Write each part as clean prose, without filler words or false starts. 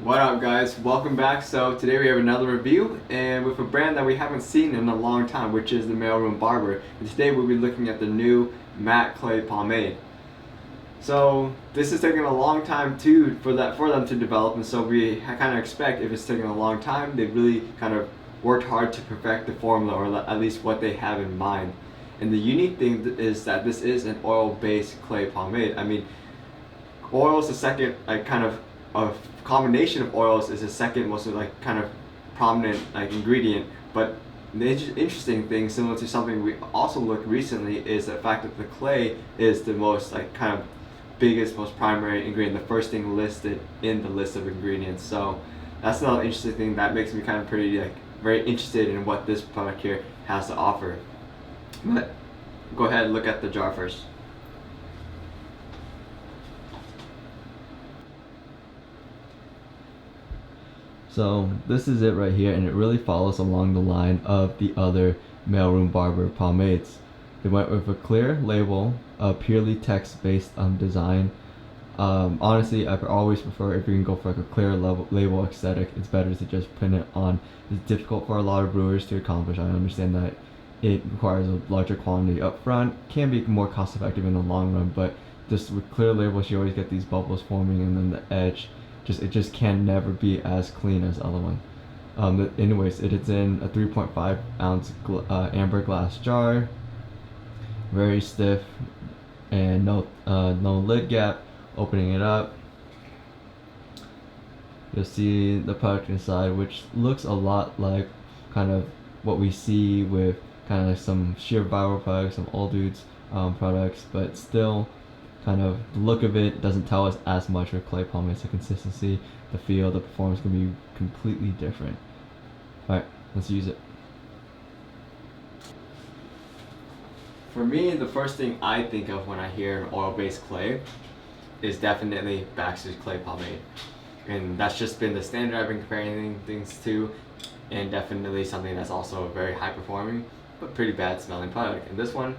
What up guys, welcome back. So today we have another review and with a brand that we haven't seen in a long time, which is the Mailroom Barber. And today we'll be looking at the new matte clay pomade. So this is taking a long time for them to develop, and so we kind of expect, if it's taking a long time, they really kind of worked hard to perfect the formula, or at least what they have in mind. And the unique thing is that this is an oil-based clay pomade. I mean, oil is the second, like, kind of a combination of oils is the second most kind of prominent ingredient. But the interesting thing, similar to something we also looked recently, is the fact that the clay is the most kind of biggest, most primary ingredient, the first thing listed in the list of ingredients. So that's another interesting thing that makes me kind of pretty very interested in what this product here has to offer. But go ahead and look at the jar first. So this is it right here, and it really follows along the line of the other Mailroom Barber pomades. They went with a clear label, a purely text-based design. Honestly, I always prefer, if you can go for a clear label aesthetic, it's better to just print it on. It's difficult for a lot of brewers to accomplish. I understand that it requires a larger quantity up front, can be more cost effective in the long run, but just with clear labels you always get these bubbles forming, and then the edge it just can never be as clean as the other one. Anyways, it is in a 3.5 ounce amber glass jar, very stiff, and no lid gap. Opening it up, you'll see the product inside, which looks a lot like kind of what we see with kind of some sheer viral products, some old dudes products, but still kind of the look of it doesn't tell us as much with clay pomade. The consistency, the feel, the performance can be completely different. Alright, let's use it. For me, the first thing I think of when I hear oil-based clay is definitely Baxter's clay pomade. And that's just been the standard I've been comparing things to, and definitely something that's also a very high performing but pretty bad smelling product. And this one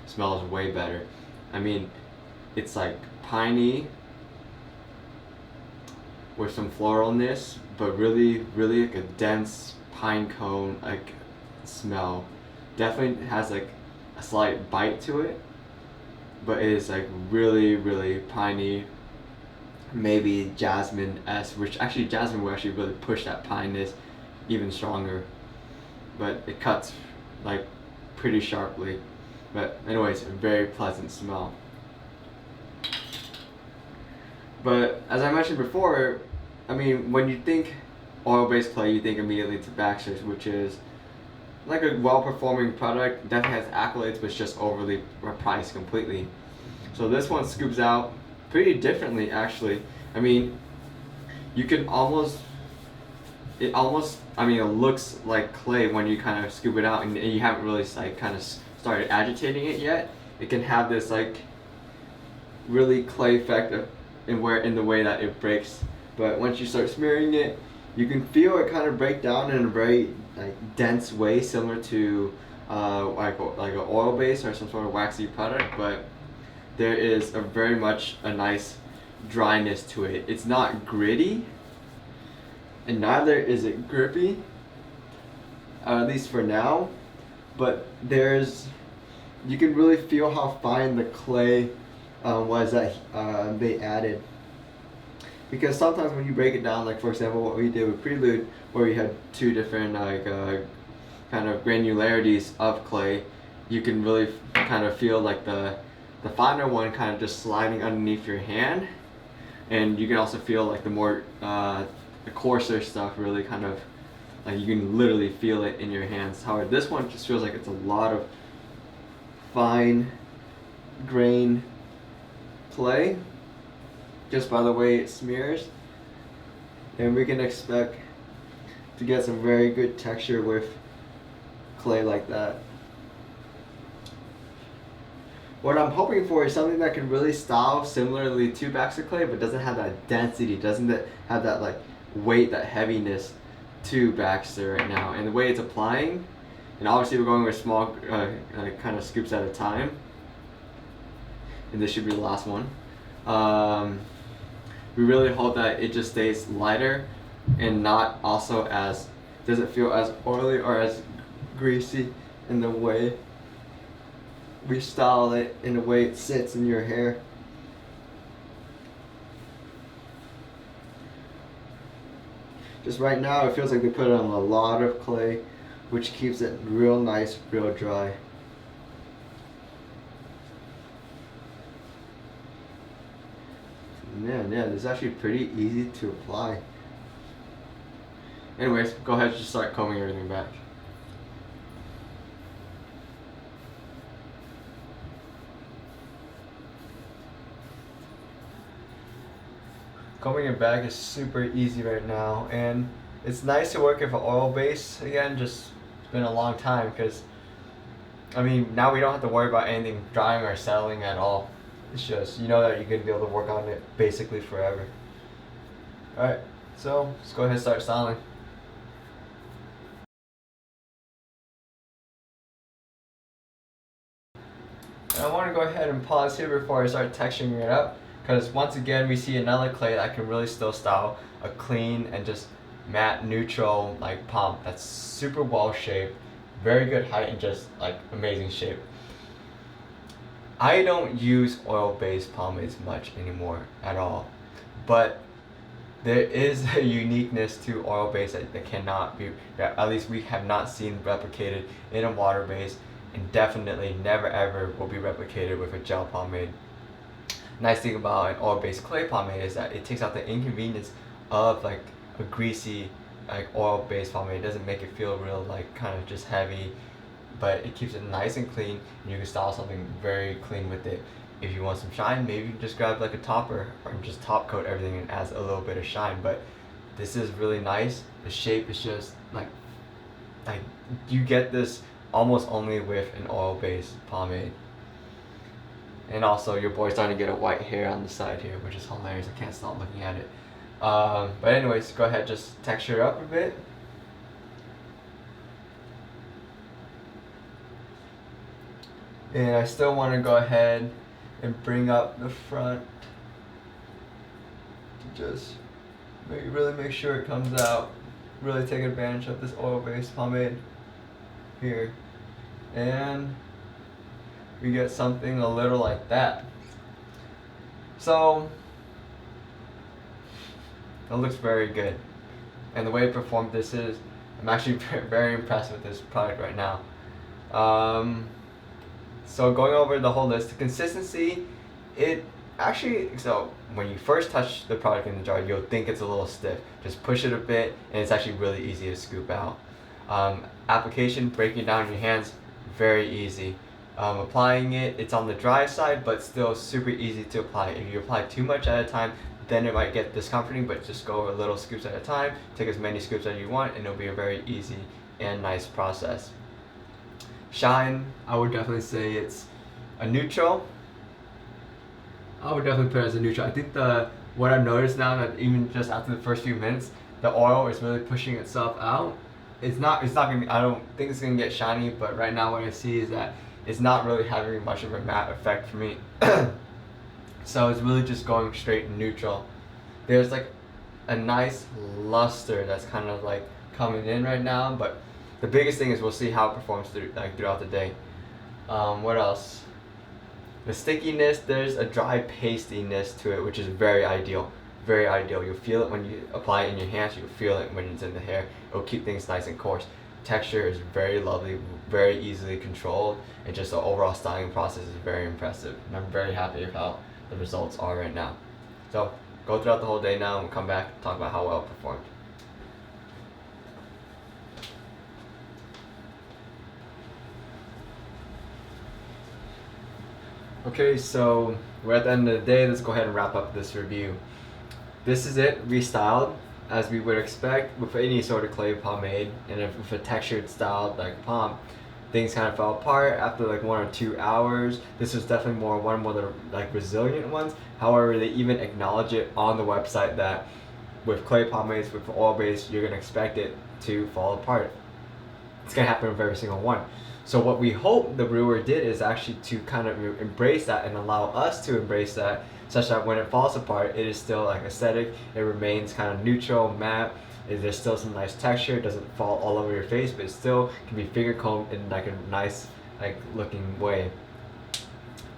smells way better. I mean, it's like piney with some floralness, but really like a dense pine cone smell. Definitely has a slight bite to it, but it is really piney, maybe jasmine-esque, which actually jasmine will actually really push that pineness even stronger, but it cuts pretty sharply. But anyways, a very pleasant smell. But as I mentioned before, I mean, when you think oil-based clay, you think immediately to Baxter's, which is like a well-performing product, definitely has accolades, but it's just overly priced completely. So this one scoops out pretty differently, actually. I mean, you can it looks like clay when you kind of scoop it out, and you haven't really kind of started agitating it yet. It can have this really clay effect in the way that it breaks. But once you start smearing it, you can feel it kind of break down in a very dense way, similar to like an oil base or some sort of waxy product. But there is very much a nice dryness to it. It's not gritty, and neither is it grippy, at least for now. But you can really feel how fine the clay was that they added. Because sometimes when you break it down, like for example what we did with Prelude, where we had two different kind of granularities of clay, you can really kind of feel the finer one kind of just sliding underneath your hand, and you can also feel the coarser stuff really kind of you can literally feel it in your hands. However, this one just feels like it's a lot of fine grain clay just by the way it smears, and we can expect to get some very good texture with clay like that. What I'm hoping for is something that can really style similarly to Baxter clay, but doesn't have that density, doesn't have that weight, that heaviness to Baxter right now. And the way it's applying, and obviously we're going with small kind of scoops at a time, and this should be the last one. we really hope that it just stays lighter and not also as, doesn't feel as oily or as greasy in the way we style it, in the way it sits in your hair. Just right now it feels like they put on a lot of clay, which keeps it real nice, real dry. Man, yeah, this is actually pretty easy to apply. Anyways, go ahead and just start combing everything back. Combing it back is super easy right now, and it's nice to work with an oil base again. Just it's been a long time, because I mean, now we don't have to worry about anything drying or settling at all. It's just, you know that you're gonna be able to work on it basically forever. Alright, so let's go ahead and start styling. And I want to go ahead and pause here before I start texturing it up, because once again we see another clay that can really still style a clean and just matte neutral like Pomp that's super well shaped, very good height, and just like amazing shape. I don't use oil-based pomades much anymore at all, but there is a uniqueness to oil-based that cannot be, that at least we have not seen replicated in a water-based, and definitely never ever will be replicated with a gel pomade. Nice thing about an oil-based clay pomade is that it takes out the inconvenience of like a greasy like oil-based pomade. It doesn't make it feel real like kind of just heavy, but it keeps it nice and clean, and you can style something very clean with it. If you want some shine, maybe you can just grab like a topper or just top coat everything and adds a little bit of shine. But this is really nice. The shape is just like you get this almost only with an oil-based pomade. And also your boy's starting to get a white hair on the side here, which is hilarious. I can't stop looking at it. But anyways, go ahead, just texture it up a bit. And I still want to go ahead and bring up the front to just really make sure it comes out. Really take advantage of this oil-based pomade here. And we get something a little like that. So it looks very good. And the way it performed this is, I'm actually very impressed with this product right now. So going over the whole list, the consistency, it actually, so when you first touch the product in the jar, you'll think it's a little stiff. Just push it a bit, and it's actually really easy to scoop out. Application, breaking it down in your hands, very easy. Applying it, it's on the dry side, but still super easy to apply. If you apply too much at a time, then it might get discomforting, but just go a little scoops at a time. Take as many scoops as you want, and it'll be a very easy and nice process. Shine, I would definitely say it's a neutral. I would definitely put it as a neutral. I think what I've noticed now, that even just after the first few minutes, the oil is really pushing itself out. It's not gonna, I don't think it's gonna get shiny, but right now what I see is that it's not really having much of a matte effect for me. So it's really just going straight neutral. There's like a nice luster that's kind of like coming in right now, but the biggest thing is we'll see how it performs throughout the day. What else? The stickiness, there's a dry pastiness to it, which is very ideal. Very ideal. You'll feel it when you apply it in your hands. You'll feel it when it's in the hair. It'll keep things nice and coarse. Texture is very lovely, very easily controlled, and just the overall styling process is very impressive. And I'm very happy with how the results are right now. So go throughout the whole day now, and we'll come back and talk about how well it performed. Okay, so we're at the end of the day. Let's go ahead and wrap up this review. This is it, restyled as we would expect with any sort of clay pomade, and if with a textured style like Pomp, things kind of fell apart after like 1 or 2 hours. This was definitely one of the like resilient ones. However, they even acknowledge it on the website that with clay pomades, with oil base, you're gonna expect it to fall apart. It's gonna happen with every single one. So what we hope the brewer did is actually to kind of embrace that and allow us to embrace that, such that when it falls apart, it is still like aesthetic. It remains kind of neutral, matte. There's still some nice texture. It doesn't fall all over your face, but it still can be finger combed in like a nice like looking way.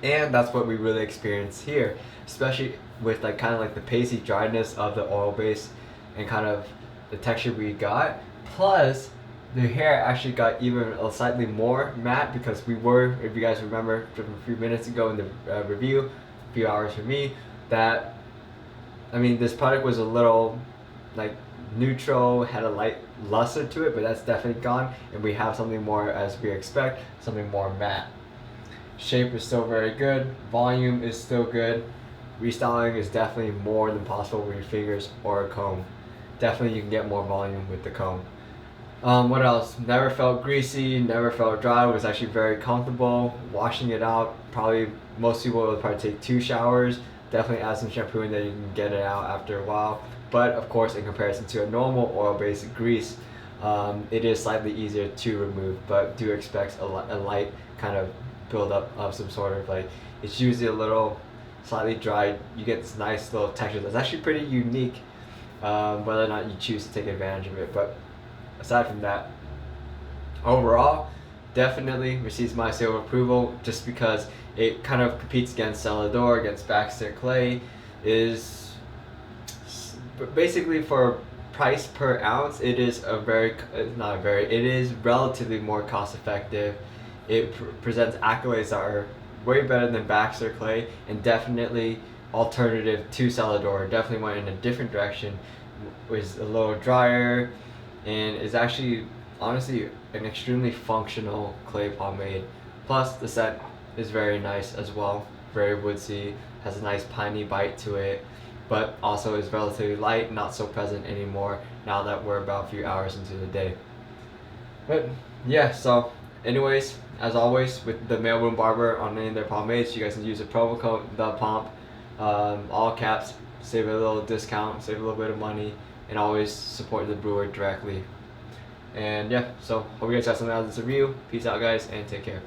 And that's what we really experience here, especially with like kind of like the pasty dryness of the oil base and kind of the texture we got. Plus, the hair actually got even a slightly more matte because we were, if you guys remember from a few minutes ago in the review, a few hours for me, that I mean this product was a little like neutral, had a light luster to it, but that's definitely gone, and we have something more as we expect, something more matte. Shape is still very good, volume is still good, restyling is definitely more than possible with your fingers or a comb. Definitely you can get more volume with the comb. What else? Never felt greasy, never felt dry, was actually very comfortable. Washing it out, probably most people will probably take 2 showers. Definitely add some shampoo in there, you can get it out after a while. But of course, in comparison to a normal oil-based grease, it is slightly easier to remove, but do expect a light kind of buildup of some sort of like, it's usually a little slightly dry. You get this nice little texture that's actually pretty unique, whether or not you choose to take advantage of it. But aside from that, overall, definitely receives my seal of approval just because it kind of competes against Celador, against Baxter Clay, is basically for price per ounce, it is a very, not a very, it is relatively more cost effective. It presents accolades that are way better than Baxter Clay and definitely alternative to Celador. Definitely went in a different direction, was a little drier, and is actually honestly an extremely functional clay pomade. Plus the scent is very nice as well, very woodsy, has a nice piney bite to it, but also is relatively light, not so present anymore now that we're about a few hours into the day. But yeah, so anyways, as always with the Mailroom Barber on any of their pomades, you guys can use the promo code the Pomp, all caps, save a little discount, save a little bit of money, and always support the brewer directly. And yeah, so hope you guys got something out of this review. Peace out guys, and take care.